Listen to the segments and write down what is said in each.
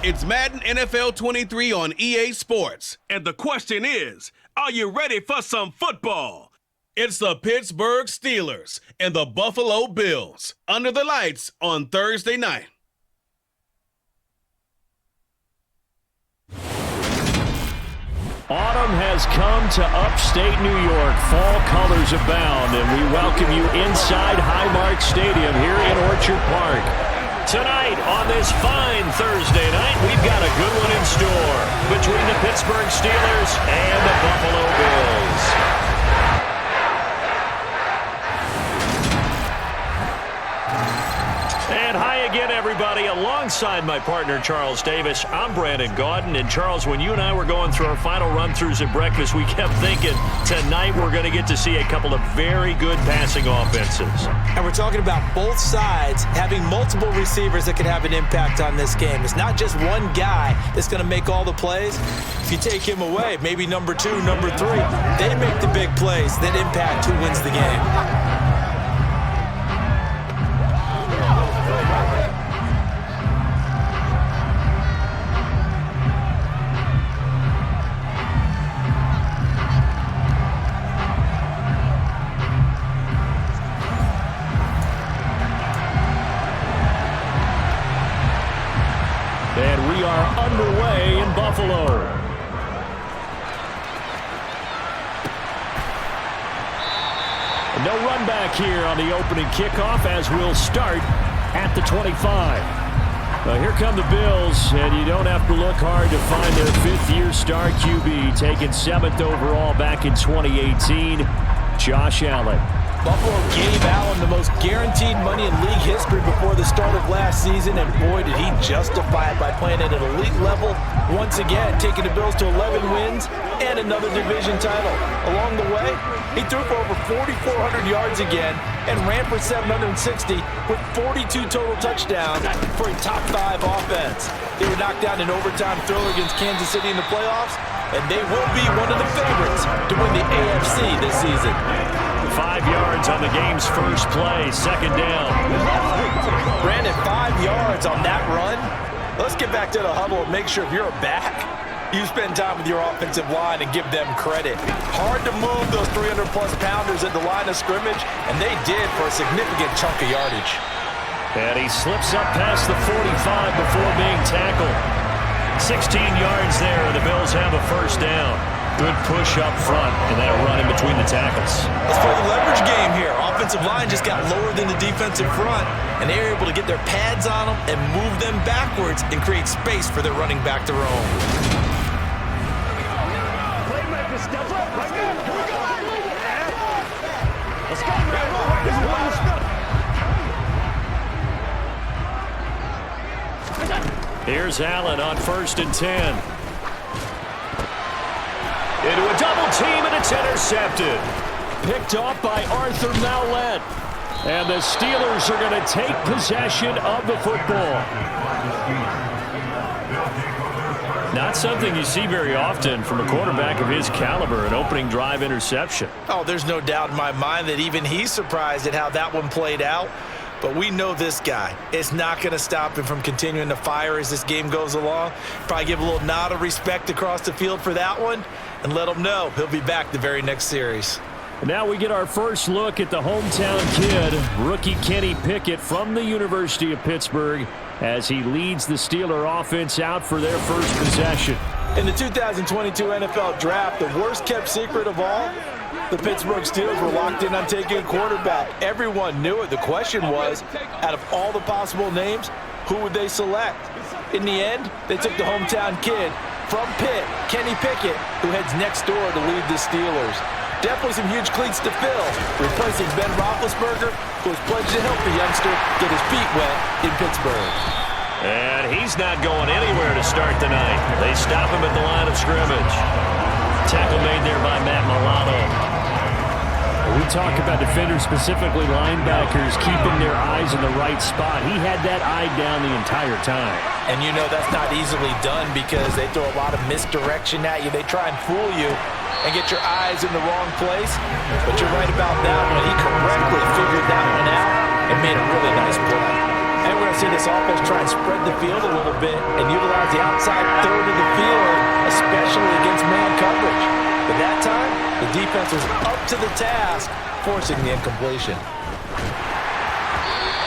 It's Madden NFL 23 on EA Sports. And the question is, are you ready for some football? It's the Pittsburgh Steelers and the Buffalo Bills under the lights on Thursday night. Autumn has come to upstate New York. Fall colors abound, and we welcome you inside Highmark Stadium here in Orchard Park. Tonight, on this fine Thursday night, we've got a good one in store between the Pittsburgh Steelers and the Buffalo Bills. And hi again, everybody. Alongside my partner, Charles Davis, I'm Brandon Gaudin. And Charles, when you and I were going through our final run-throughs at breakfast, we kept thinking tonight we're going to get to see a couple of very good passing offenses. And we're talking about both sides having multiple receivers that can have an impact on this game. It's not just one guy that's going to make all the plays. If you take him away, maybe number 2, number 3, they make the big plays that impact who wins the game. And we are underway in Buffalo. No run back here on the opening kickoff as we'll start at the 25. Here come the Bills, and you don't have to look hard to find their fifth-year star QB, taken 7th overall back in 2018, Josh Allen. Buffalo gave Allen the most guaranteed money in league history before the start of last season, and boy, did he justify it by playing at an elite level once again, taking the Bills to 11 wins and another division title. Along the way, he threw for over 4,400 yards again and ran for 760 with 42 total touchdowns for a top 5 offense. They were knocked down in overtime thriller against Kansas City in the playoffs, and they will be one of the favorites to win the AFC this season. 5 yards on the game's first play, second down. Brandon, 5 yards on that run. Let's get back to the huddle and make sure if you're a back, you spend time with your offensive line and give them credit. Hard to move those 300-plus pounders at the line of scrimmage, and they did for a significant chunk of yardage. And he slips up past the 45 before being tackled. 16 yards there, and the Bills have a first down. Good push up front, and that run in between the tackles. Let's play the leverage game here. Offensive line just got lower than the defensive front, and they were able to get their pads on them and move them backwards and create space for their running back to roam. Playmaker, step up. Let's go. Here we go. Let's go. Here's Allen on 1st and 10. Into a double team, and it's intercepted. Picked off by Arthur Mallett. And the Steelers are going to take possession of the football. Not something you see very often from a quarterback of his caliber, an opening drive interception. Oh, there's no doubt in my mind that even he's surprised at how that one played out. But we know this guy. It's not going to stop him from continuing to fire as this game goes along. Probably give a little nod of respect across the field for that one and let him know he'll be back the very next series. Now we get our first look at the hometown kid, rookie Kenny Pickett from the University of Pittsburgh, as he leads the Steeler offense out for their first possession. In the 2022 NFL Draft, the worst-kept secret of all, the Pittsburgh Steelers were locked in on taking a quarterback. Everyone knew it. The question was, out of all the possible names, who would they select? In the end, they took the hometown kid from Pitt, Kenny Pickett, who heads next door to lead the Steelers. Definitely some huge cleats to fill, replacing Ben Roethlisberger, who has pledged to help the youngster get his feet wet in Pittsburgh. And he's not going anywhere to start the night. They stop him at the line of scrimmage. Tackle made there by Matt Milano. We talk about defenders, specifically linebackers, keeping their eyes in the right spot. He had that eye down the entire time. And you know that's not easily done because they throw a lot of misdirection at you. They try and fool you and get your eyes in the wrong place. But you're right about that one. He correctly figured that one out and made a really nice play. And we're going to see this offense try and spread the field a little bit and utilize the outside third of the field, especially against man coverage. But that time, the defense was up to the task, forcing the incompletion.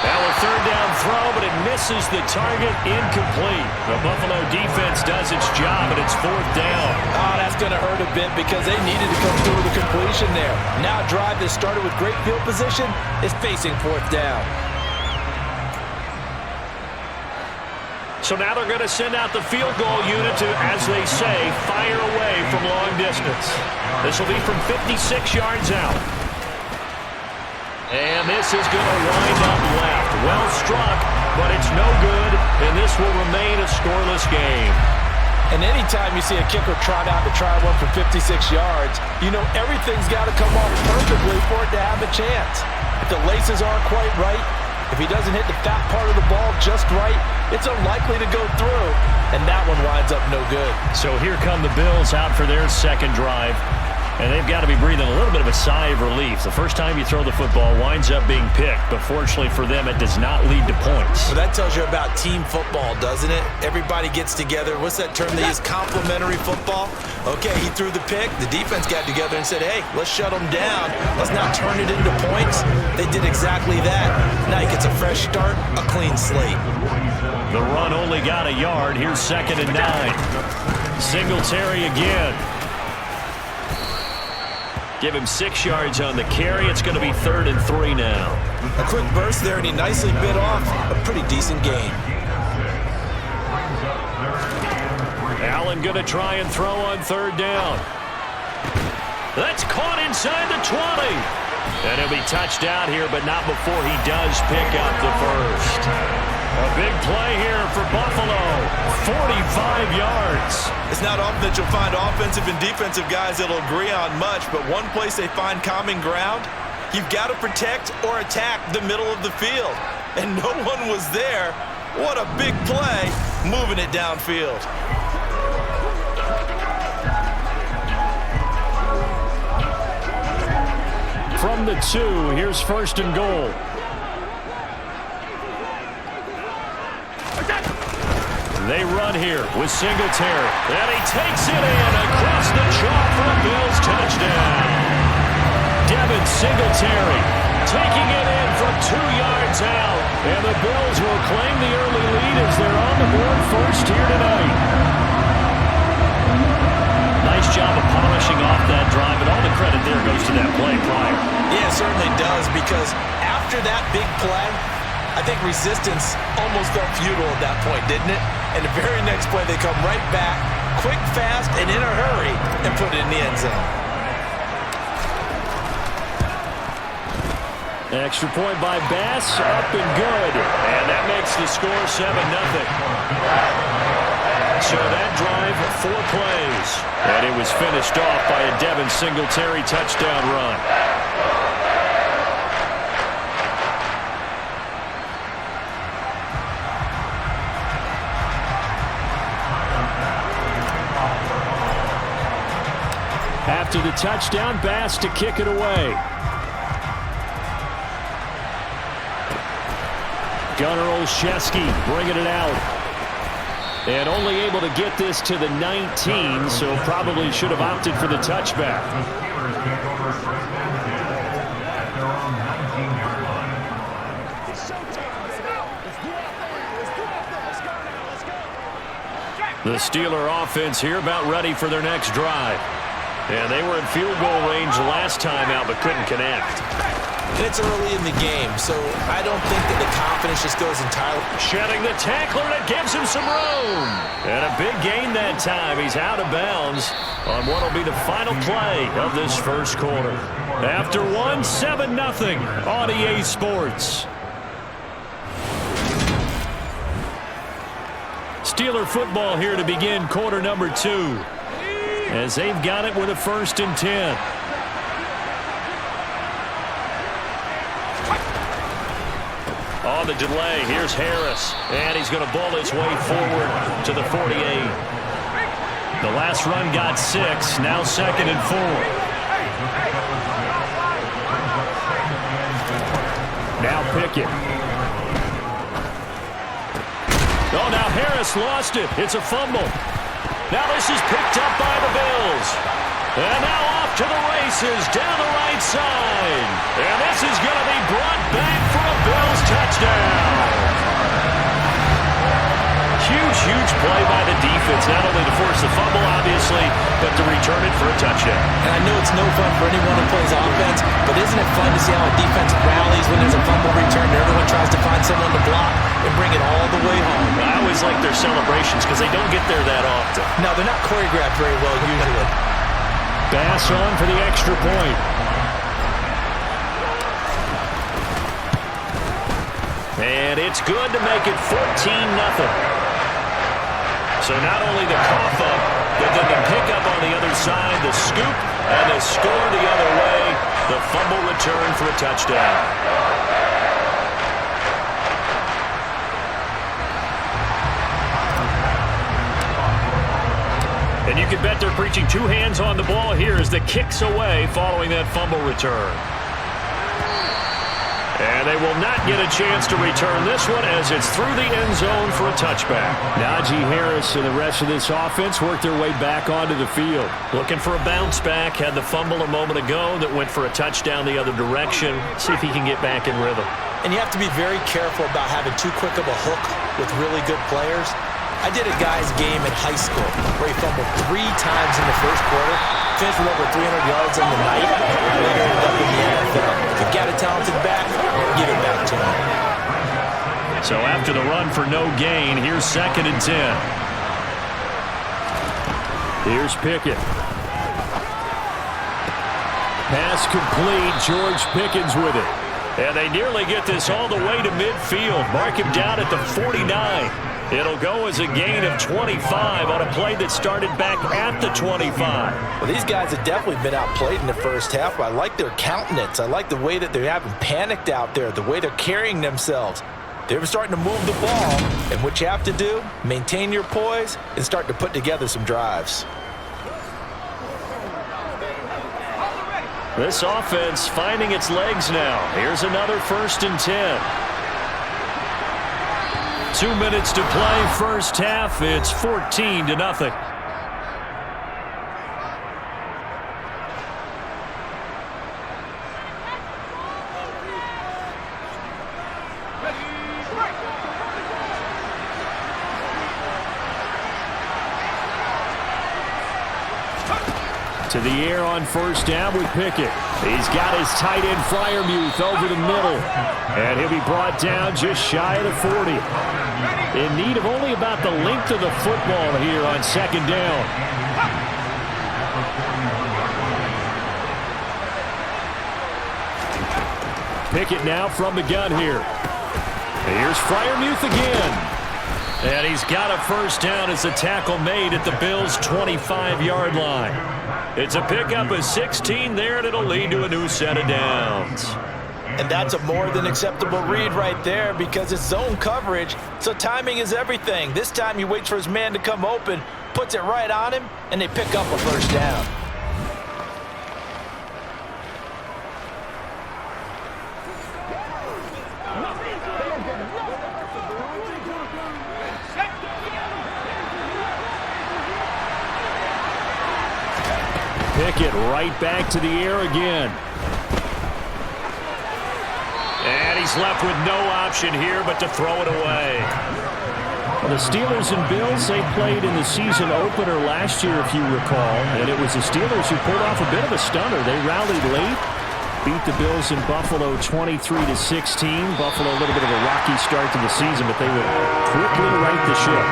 Now a third down throw, but it misses the target, incomplete. The Buffalo defense does its job, and it's fourth down. Oh, that's going to hurt a bit because they needed to come through with a completion there. Now a drive that started with great field position is facing fourth down. So now they're going to send out the field goal unit to, as they say, fire away from long distance. This will be from 56 yards out. And this is going to wind up left. Well struck, but it's no good, and this will remain a scoreless game. And anytime you see a kicker trot out to try one from 56 yards, you know everything's got to come off perfectly for it to have a chance. If the laces aren't quite right, if he doesn't hit the fat part of the ball just right, it's unlikely to go through, and that one winds up no good. So here come the Bills out for their second drive. And they've got to be breathing a little bit of a sigh of relief. The first time you throw the football winds up being picked, but fortunately for them, it does not lead to points. Well, that tells you about team football, doesn't it? Everybody gets together. What's that term they use? Complementary football? Okay, he threw the pick. The defense got together and said, hey, let's shut them down. Let's not turn it into points. They did exactly that. Now he gets a fresh start, a clean slate. The run only got a yard. Here's 2nd and 9. Singletary again. Give him 6 yards on the carry. It's going to be 3rd and 3 now. A quick burst there, and he nicely bit off a pretty decent gain. Allen going to try and throw on 3rd down. That's caught inside the 20. And he'll be touched out here, but not before he does pick up the first. A big play here for Buffalo. 45 yards. It's not often that you'll find offensive and defensive guys that'll agree on much, but one place they find common ground, you've got to protect or attack the middle of the field. And no one was there. What a big play, moving it downfield. From the 2, here's 1st and goal. They run here with Singletary. And he takes it in across the chalk for a Bills touchdown. Devin Singletary taking it in from 2 yards out. And the Bills will claim the early lead as they're on the board first here tonight. Nice job of polishing off that drive, and all the credit there goes to that play prior. Yeah, it certainly does, because after that big play, I think resistance almost felt futile at that point, didn't it? And the very next play, they come right back, quick, fast, and in a hurry, and put it in the end zone. Extra point by Bass, up and good. And that makes the score 7-0. So that drive, 4 plays. And it was finished off by a Devin Singletary touchdown run. After the touchdown, Bass to kick it away. Gunnar Olszewski bringing it out. And only able to get this to the 19, so probably should have opted for the touchback. The Steeler offense here about ready for their next drive. And they were in field goal range last time out, but couldn't connect. And it's early in the game, so I don't think that the confidence just goes entirely. Shedding the tackler, and it gives him some room. And a big gain that time. He's out of bounds on what will be the final play of this first quarter. After 7-0 on EA Sports. Steeler football here to begin quarter number 2. As they've got it with a 1st and 10. On the delay, here's Harris. And he's going to bowl his way forward to the 48. The last run got 6. Now 2nd and 4. Now Pickett. Harris lost it. It's a fumble. Now this is picked up by the Bills. And now off to the races down the right side. And this is going to be brought back for a Bills touchdown. Huge play by the defense, not only to force the fumble, obviously, but to return it for a touchdown. And I know it's no fun for anyone who plays offense, but isn't it fun to see how a defense rallies when there's a fumble return and everyone tries to find someone to block and bring it all the way home? I always like their celebrations because they don't get there that often. No, they're not choreographed very well usually. Bass on for the extra point. And it's good to make it 14-0. So not only the cough up, but then the pickup on the other side, the scoop, and the score the other way. The fumble return for a touchdown. And you can bet they're preaching two hands on the ball here as the kick's away following that fumble return. And they will not get a chance to return this one as it's through the end zone for a touchback. Najee Harris and the rest of this offense work their way back onto the field. Looking for a bounce back. Had the fumble a moment ago that went for a touchdown the other direction. See if he can get back in rhythm. And you have to be very careful about having too quick of a hook with really good players. I did a guy's game in high school where he fumbled 3 times in the first quarter, finished with over 300 yards on the night, and later ended up in the NFL. If you've got a talented back, give it back to him. So after the run for no gain, here's 2nd and 10. Here's Pickett. Pass complete. George Pickens with it. And they nearly get this all the way to midfield. Mark him down at the 49. It'll go as a gain of 25 on a play that started back at the 25. Well, these guys have definitely been outplayed in the first half, but I like their countenance. I like the way that they haven't panicked out there, the way they're carrying themselves. They're starting to move the ball, and what you have to do, maintain your poise and start to put together some drives. This offense finding its legs now. Here's another 1st and 10. 2 minutes to play, first half. It's 14-0. To the air on 1st down with Pickett. He's got his tight end Freiermuth over the middle. And he'll be brought down just shy of the 40. In need of only about the length of the football here on 2nd down. Pickett now from the gun here. Here's Freiermuth again. And he's got a 1st down as the tackle made at the Bills' 25-yard line. It's a pickup of 16 there, and it'll lead to a new set of downs. And that's a more than acceptable read right there because it's zone coverage, so timing is everything. This time he waits for his man to come open, puts it right on him, and they pick up a 1st down. Pickett right back to the air again. And he's left with no option here but to throw it away. Well, the Steelers and Bills, they played in the season opener last year, if you recall. And it was the Steelers who pulled off a bit of a stunner. They rallied late, beat the Bills in Buffalo 23-16. Buffalo a little bit of a rocky start to the season, but they would quickly right the ship.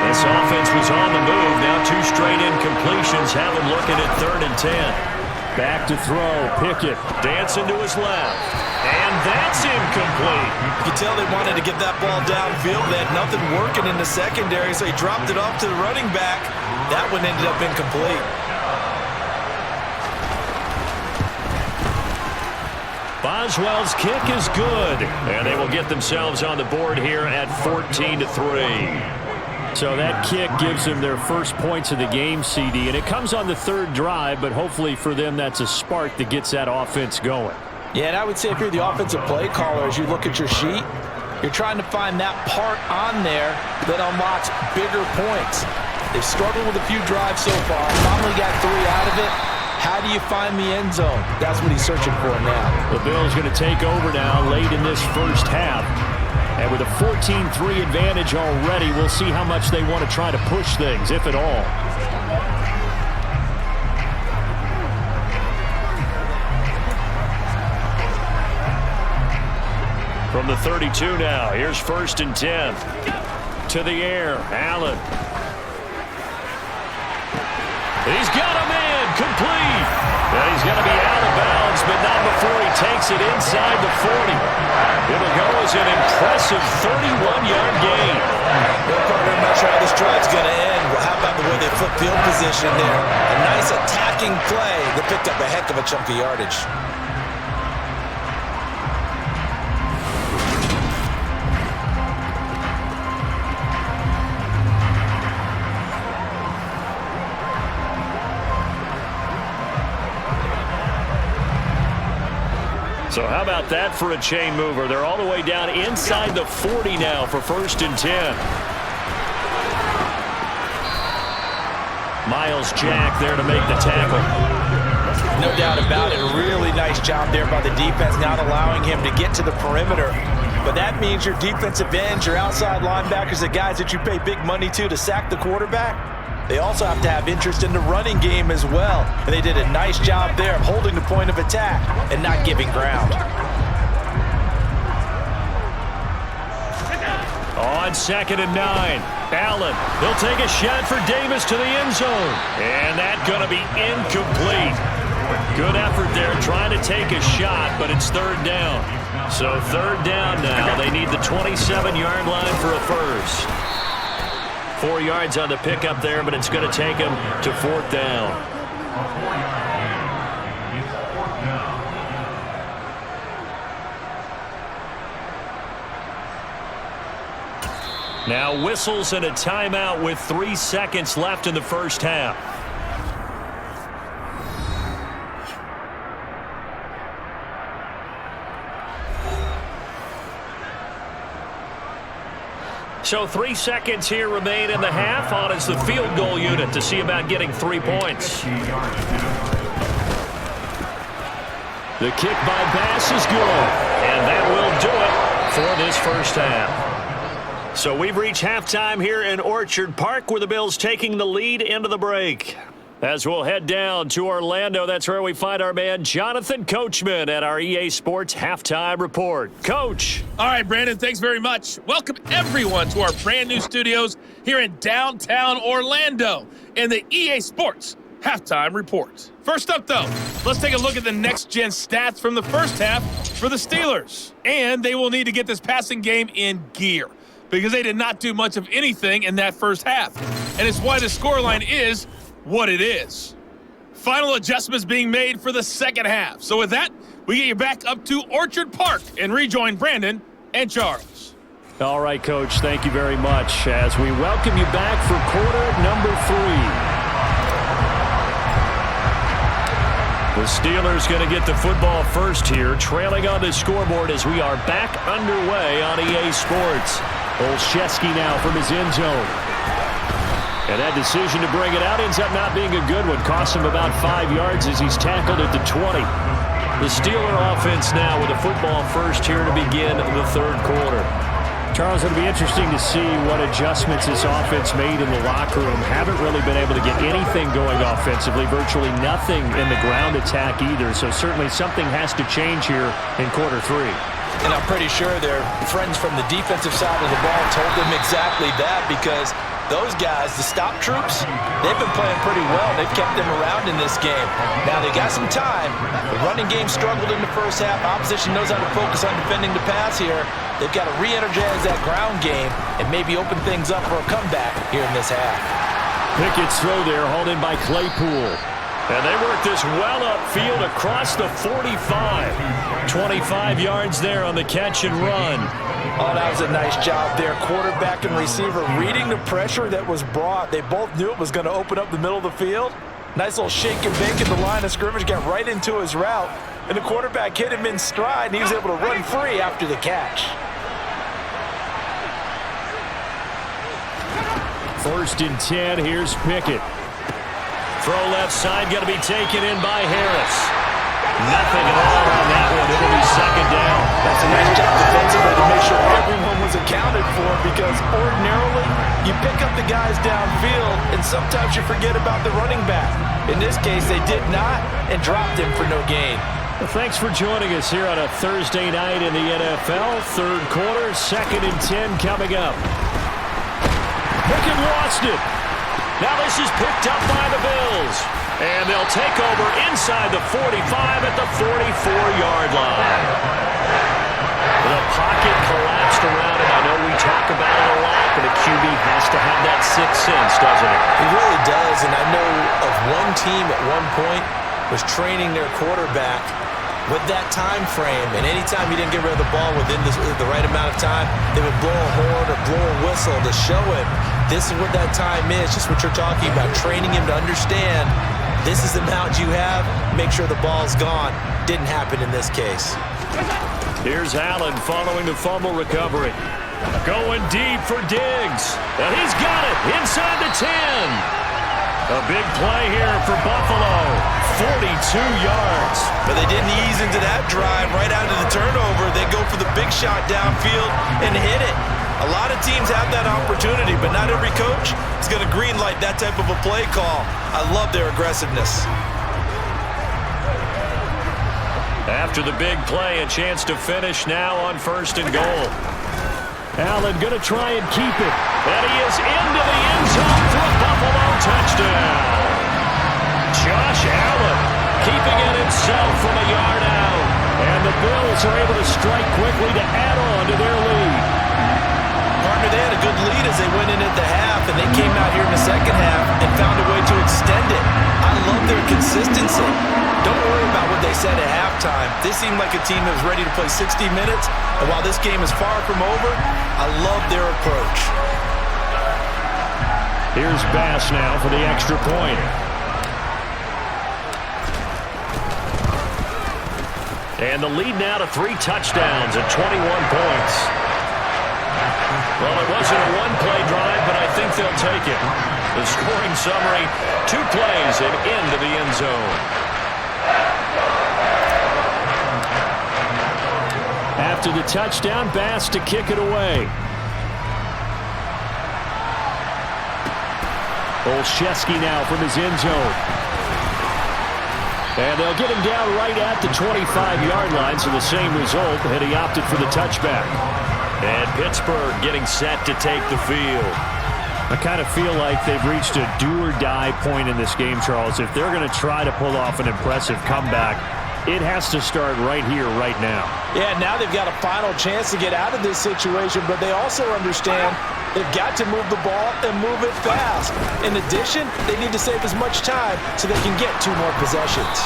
This offense was on the move. Now 2 straight incompletions have him looking at 3rd and 10. Back to throw. Pickett dancing to his left. And that's incomplete. You can tell they wanted to get that ball downfield. They had nothing working in the secondary, so he dropped it off to the running back. That one ended up incomplete. Boswell's kick is good. And they will get themselves on the board here at 14-3. So that kick gives them their first points of the game, CD, and it comes on the 3rd drive, but hopefully for them that's a spark that gets that offense going. Yeah, and I would say if you're the offensive play caller, as you look at your sheet, You're trying to find that part on there that unlocks bigger points. They've struggled with a few drives so far. Finally got 3 out of it. How do you find the end zone? That's what he's searching for now. The Bills going to take over now late in this first half. And with a 14-3 advantage already, we'll see how much they want to try to push things, if at all. From the 32 now, here's 1st and 10. To the air, Allen. He's got a man, complete. And he's going to be out of bounds, but not before he takes it inside the 40. It'll go as an impressive 31-yard gain. I'm not sure how this drive's going to end. Well, how about the way they flip field position there? A nice attacking play that picked up a heck of a chunk of yardage. So how about that for a chain mover? They're all the way down inside the 40 now for 1st and 10. Miles Jack there to make the tackle. No doubt about it. Really nice job there by the defense, not allowing him to get to the perimeter. But that means your defensive ends, your outside linebackers, the guys that you pay big money to sack the quarterback, they also have to have interest in the running game as well. And they did a nice job there of holding the point of attack and not giving ground. On 2nd and 9, Allen. He'll take a shot for Davis to the end zone. And that's going to be incomplete. Good effort there trying to take a shot, but it's 3rd down. So 3rd down now. They need the 27-yard line for a first. 4 yards on the pickup there, but it's going to take him to 4th down. Now whistles and a timeout with 3 seconds left in the first half. So 3 seconds here remain in the half. On is the field goal unit to see about getting 3 points. The kick by Bass is good. And that will do it for this first half. So we've reached halftime here in Orchard Park with the Bills taking the lead into the break. As we'll head down to Orlando, that's where we find our man Jonathan Coachman at our EA Sports Halftime Report. Coach. All right, Brandon, thanks very much. Welcome everyone to our brand new studios here in downtown Orlando in the EA Sports Halftime Report. First up, though, let's take a look at the next-gen stats from the first half for the Steelers. And they will need to get this passing game in gear because they did not do much of anything in that first half. And it's why the scoreline is what it is. Final adjustments being made for the second half. So with that, we get you back up to Orchard Park and rejoin Brandon and Charles. All right, Coach, thank you very much as we welcome you back for quarter number 3. The Steelers going to get the football first here, trailing on the scoreboard as we are back underway on EA Sports. Olszewski now from his end zone. And that decision to bring it out ends up not being a good one. Costs him about 5 yards as he's tackled at the 20. The Steeler offense now with a football first here to begin the third quarter. Charles, it'll be interesting to see what adjustments this offense made in the locker room. Haven't really been able to get anything going offensively, virtually nothing in the ground attack either. So certainly something has to change here in quarter 3. And I'm pretty sure their friends from the defensive side of the ball told them exactly that, because those guys, the stop troops, they've been playing pretty well. They've kept them around in this game. Now, they got some time. The running game struggled in the first half. Opposition knows how to focus on defending the pass here. They've got to re-energize that ground game and maybe open things up for a comeback here in this half. Pickett's throw there, hauled in by Claypool. And they work this well upfield across the 45. 25 yards there on the catch and run. Oh, that was a nice job there. Quarterback and receiver reading the pressure that was brought. They both knew it was going to open up the middle of the field. Nice little shake and bake at the line of scrimmage. Got right into his route. And the quarterback hit him in stride, and he was able to run free after the catch. 1st and 10. Here's Pickett. Throw left side, going to be taken in by Harris. Nothing at all on that one. It'll be 2nd down. That's a nice job defensively to make sure everyone was accounted for, because ordinarily you pick up the guys downfield and sometimes you forget about the running back. In this case, they did not and dropped him for no gain. Well, thanks for joining us here on a Thursday night in the NFL. 3rd quarter, 2nd and 10 coming up. Pickett lost it. Now this is picked up by the Bills. And they'll take over inside the 45 at the 44-yard line. The pocket collapsed around it. I know we talk about it a lot, but a QB has to have that 6th sense, doesn't it? He really does, and I know of one team at one point was training their quarterback with that time frame, and anytime he didn't get rid of the ball within the right amount of time, they would blow a horn or blow a whistle to show him this is what that time is, just what you're talking about, training him to understand this is the amount you have, make sure the ball's gone. Didn't happen in this case. Here's Allen following the fumble recovery. Going deep for Diggs, and he's got it inside the 10. A big play here for Buffalo, 42 yards. But they didn't ease into that drive right out of the turnover. They go for the big shot downfield and hit it. A lot of teams have that opportunity, but not every coach is going to green light that type of a play call. I love their aggressiveness. After the big play, a chance to finish now on 1st and goal. Allen going to try and keep it. And he is into the end zone for a Buffalo touchdown. Josh Allen keeping it himself from a yard out. And the Bills are able to strike quickly to add on to their lead. Partner, they had a good lead as they went in at the half, and they came out here in the 2nd half and found a way to extend it. I love their consistency. Don't worry about what they said at halftime. They seemed like a team that was ready to play 60 minutes, and while this game is far from over, I love their approach. Here's Bass now for the extra point. And the lead now to 3 touchdowns at 21 points. Well, it wasn't a one-play drive, but I think they'll take it. The scoring summary, 2 plays and into the end zone. After the touchdown, Bass to kick it away. Olszewski now from his end zone. And they'll get him down right at the 25-yard line, so the same result, and he opted for the touchback. And Pittsburgh getting set to take the field. I kind of feel like they've reached a do-or-die point in this game, Charles. If they're going to try to pull off an impressive comeback, it has to start right here, right now. Yeah, now they've got a final chance to get out of this situation, but they also understand they've got to move the ball and move it fast. In addition, they need to save as much time so they can get 2 more possessions.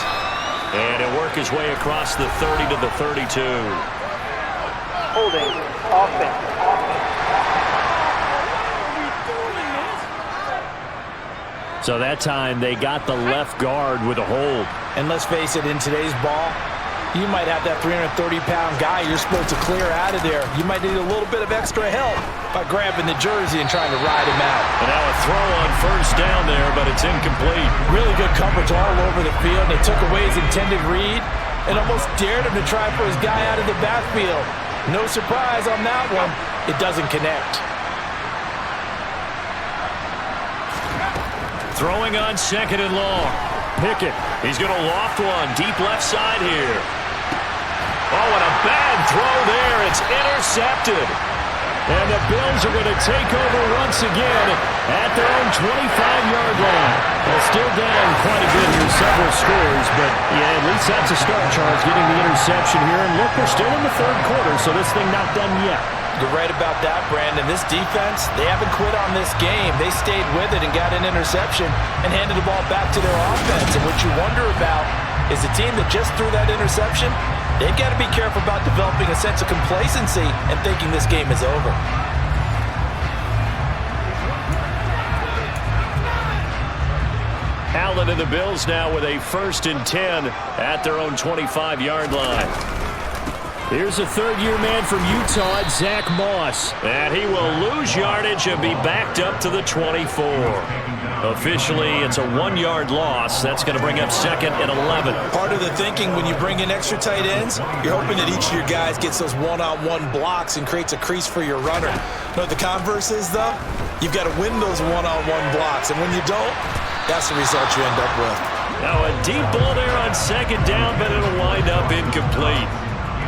And he'll work his way across the 30 to the 32. Holding offense. So that time they got the left guard with a hold. And let's face it, in today's ball, you might have that 330-pound guy you're supposed to clear out of there. You might need a little bit of extra help by grabbing the jersey and trying to ride him out. And now a throw on 1st down there, but it's incomplete. Really good coverage all over the field. They took away his intended read and almost dared him to try for his guy out of the backfield. No surprise on that one. It doesn't connect. Throwing on 2nd and long. Pickett, he's going to loft one deep left side here. Oh, and a bad throw there. It's intercepted. And the Bills are going to take over once again at their own 25-yard line. Well, still down quite a bit here, several scores, but yeah, at least that's a start, Charles, getting the interception here. And look, we're still in the 3rd quarter, so this thing not done yet. You're right about that, Brandon. This defense, they haven't quit on this game. They stayed with it and got an interception and handed the ball back to their offense. And what you wonder about is the team that just threw that interception, they've got to be careful about developing a sense of complacency and thinking this game is over. Allen and the Bills now with a 1st and 10 at their own 25-yard line. Here's a third-year man from Utah, Zach Moss. And he will lose yardage and be backed up to the 24. Officially, it's a 1-yard loss. That's going to bring up second and 11. Part of the thinking when you bring in extra tight ends, you're hoping that each of your guys gets those one-on-one blocks and creates a crease for your runner. You know what the converse is, though? You've got to win those one-on-one blocks, and when you don't, that's the result you end up with. Now a deep ball there on second down, but it'll wind up incomplete.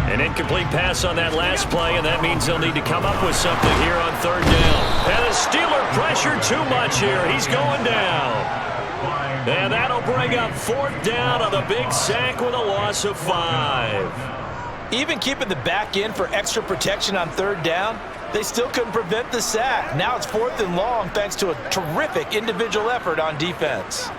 An incomplete pass on that last play, and that means they'll need to come up with something here on third down. And the Steeler pressure too much here. He's going down. And that'll bring up fourth down on the big sack with a loss of 5. Even keeping the back in for extra protection on third down, they still couldn't prevent the sack. Now it's fourth and long thanks to a terrific individual effort on defense.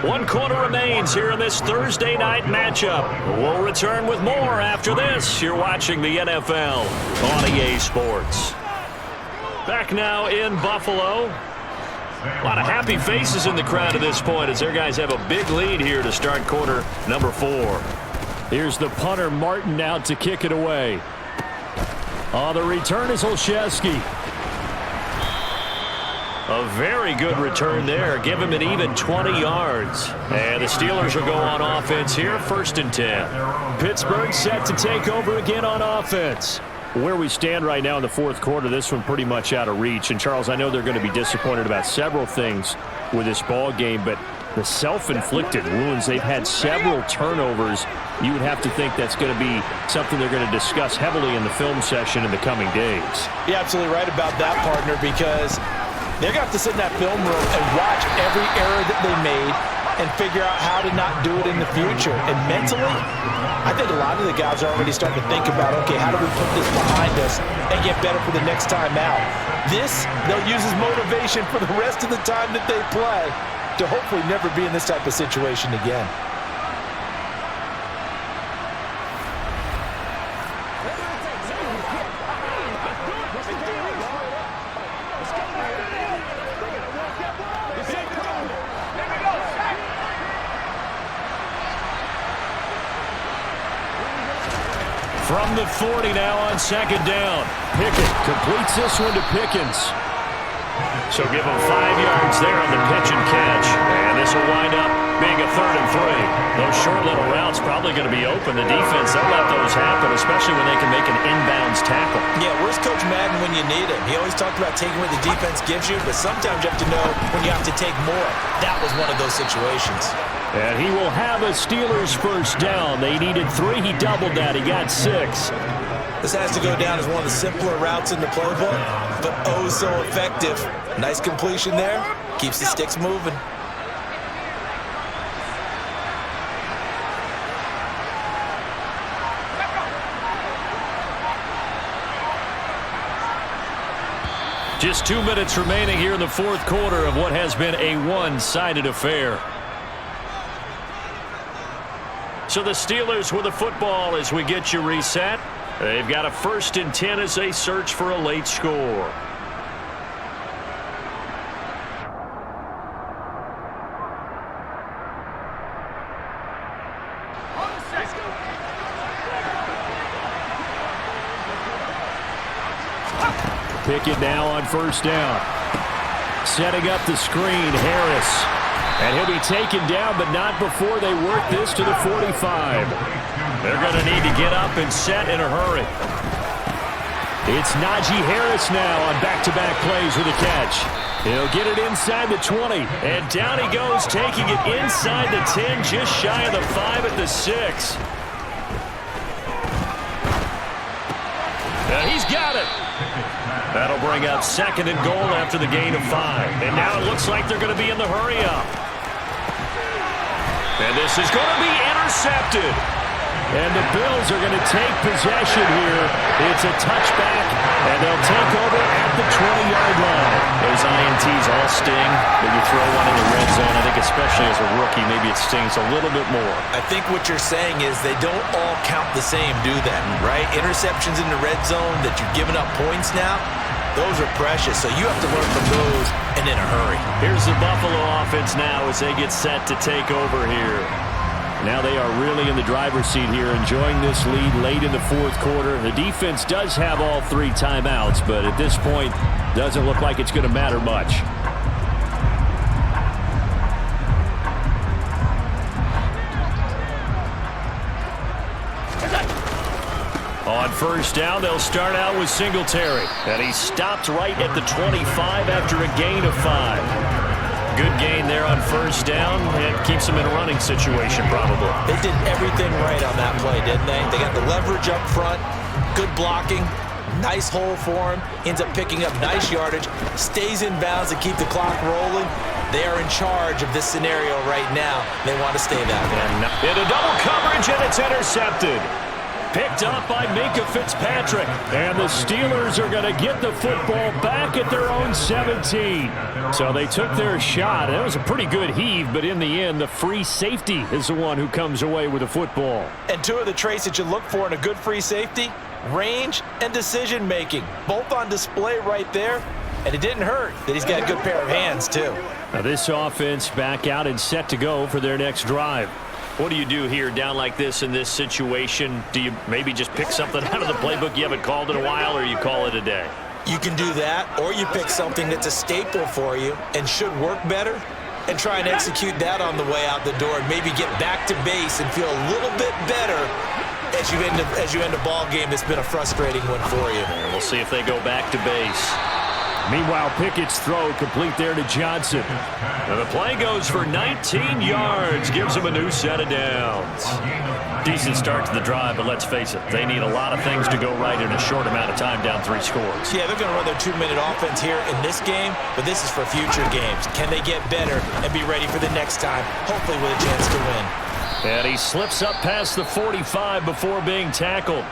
One quarter remains here in this Thursday night matchup. We'll return with more after this. You're watching the NFL on EA Sports. Back now in Buffalo. A lot of happy faces in the crowd at this point as their guys have a big lead here to start quarter number 4. Here's the punter, Martin, out to kick it away. The return is Olszewski. A very good return there. Give him an even 20 yards. And the Steelers will go on offense here, 1st and 10. Pittsburgh set to take over again on offense. Where we stand right now in the fourth quarter, this one pretty much out of reach. And, Charles, I know they're going to be disappointed about several things with this ball game, but the self-inflicted wounds, they've had several turnovers. You would have to think that's going to be something they're going to discuss heavily in the film session in the coming days. You're absolutely right about that, partner, because they're going to have to sit in that film room and watch every error that they made and figure out how to not do it in the future. And mentally, I think a lot of the guys are already starting to think about, okay, how do we put this behind us and get better for the next time out? This, they'll use as motivation for the rest of the time that they play to hopefully never be in this type of situation again. From the 40 now on second down. Pickett completes this one to Pickens. So give him 5 yards there on the pitch and catch. And this will wind up being a 3rd and 3. Those short little routes probably going to be open. The defense, they'll let those happen, especially when they can make an inbounds tackle. Yeah, where's Coach Madden when you need him? He always talked about taking what the defense gives you, but sometimes you have to know when you have to take more. That was one of those situations. And he will have a Steelers first down. They needed 3. He doubled that. He got 6. This has to go down as one of the simpler routes in the playbook, but oh so effective. Nice completion there. Keeps the sticks moving. Just 2 minutes remaining here in the fourth quarter of what has been a one-sided affair. So the Steelers with the football as we get you reset. They've got a 1st and 10 as they search for a late score. Pickett now on first down. Setting up the screen, Harris. And he'll be taken down, but not before they work this to the 45. They're going to need to get up and set in a hurry. It's Najee Harris now on back-to-back plays with a catch. He'll get it inside the 20. And down he goes, taking it inside the 10, just shy of the 5 at the 6. And he's got it. That'll bring up 2nd and goal after the gain of 5. And now it looks like they're going to be in the hurry-up. And this is going to be intercepted. And the Bills are going to take possession here. It's a touchback, and they'll take over at the 20-yard line. Those INTs all sting, but you throw one in the red zone. I think especially as a rookie, maybe it stings a little bit more. I think what you're saying is they don't all count the same, do they? Right? Interceptions in the red zone that you've given up points now, Those are precious, so you have to learn from those and in a hurry. Here's the Buffalo offense now as they get set to take over here. Now they are really in the driver's seat here, enjoying this lead late in the fourth quarter. The defense does have all 3 timeouts, but at this point, doesn't look like it's going to matter much. On first down, they'll start out with Singletary. And he stopped right at the 25 after a gain of 5. Good gain there on first down and keeps them in a running situation probably. They did everything right on that play, didn't they? They got the leverage up front, good blocking, nice hole for him, ends up picking up nice yardage, stays in bounds to keep the clock rolling. They are in charge of this scenario right now. They want to stay that way. In a double coverage, and it's intercepted. Picked up by Minka Fitzpatrick. And the Steelers are going to get the football back at their own 17. So they took their shot. That was a pretty good heave, but in the end, the free safety is the one who comes away with the football. And 2 of the traits that you look for in a good free safety, range and decision-making. Both on display right there. And it didn't hurt that he's got a good pair of hands, too. Now this offense back out and set to go for their next drive. What do you do here down like this in this situation? Do you maybe just pick something out of the playbook you haven't called in a while, or you call it a day? You can do that, or you pick something that's a staple for you and should work better and try and execute that on the way out the door and maybe get back to base and feel a little bit better as you end a ball game that's been a frustrating one for you. And we'll see if they go back to base. Meanwhile, Pickett's throw complete there to Johnson. And the play goes for 19 yards, gives him a new set of downs. Decent start to the drive, but let's face it, they need a lot of things to go right in a short amount of time, down 3 scores. Yeah, they're going to run their 2-minute offense here in this game, but this is for future games. Can they get better and be ready for the next time, hopefully with a chance to win? And he slips up past the 45 before being tackled.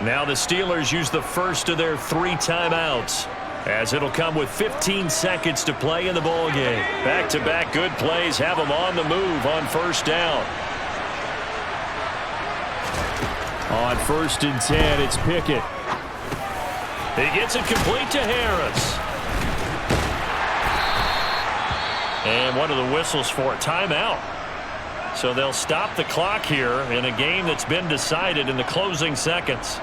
Now the Steelers use the first of their 3 timeouts, as it'll come with 15 seconds to play in the ball game. Back-to-back good plays have them on the move on first down. On 1st and 10, it's Pickett. He gets it complete to Harris. And one of the whistles for a timeout. So they'll stop the clock here in a game that's been decided in the closing seconds.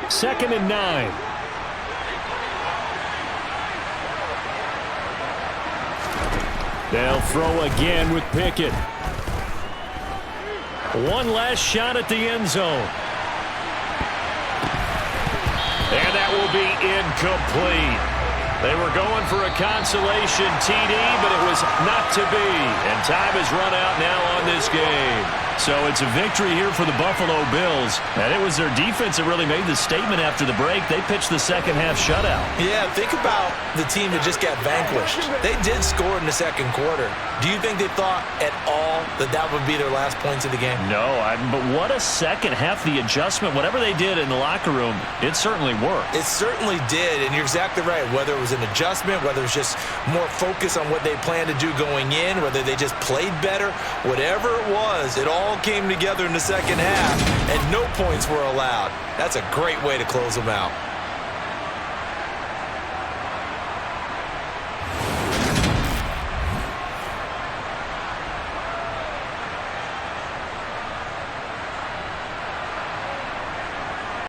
2nd and 9. They'll throw again with Pickett. One last shot at the end zone. And that will be incomplete. They were going for a consolation TD, but it was not to be. And time has run out now on this game. So it's a victory here for the Buffalo Bills. And it was their defense that really made the statement after the break. They pitched the second half shutout. Yeah, think about the team that just got vanquished. They did score in the second quarter. Do you think they thought at all that that would be their last points of the game? No, but what a second half. The adjustment, whatever they did in the locker room, it certainly worked. It certainly did, and you're exactly right. Whether it was an adjustment, whether it was just more focus on what they planned to do going in, whether they just played better, whatever it was, it all came together in the second half, and no points were allowed. That's a great way to close them out.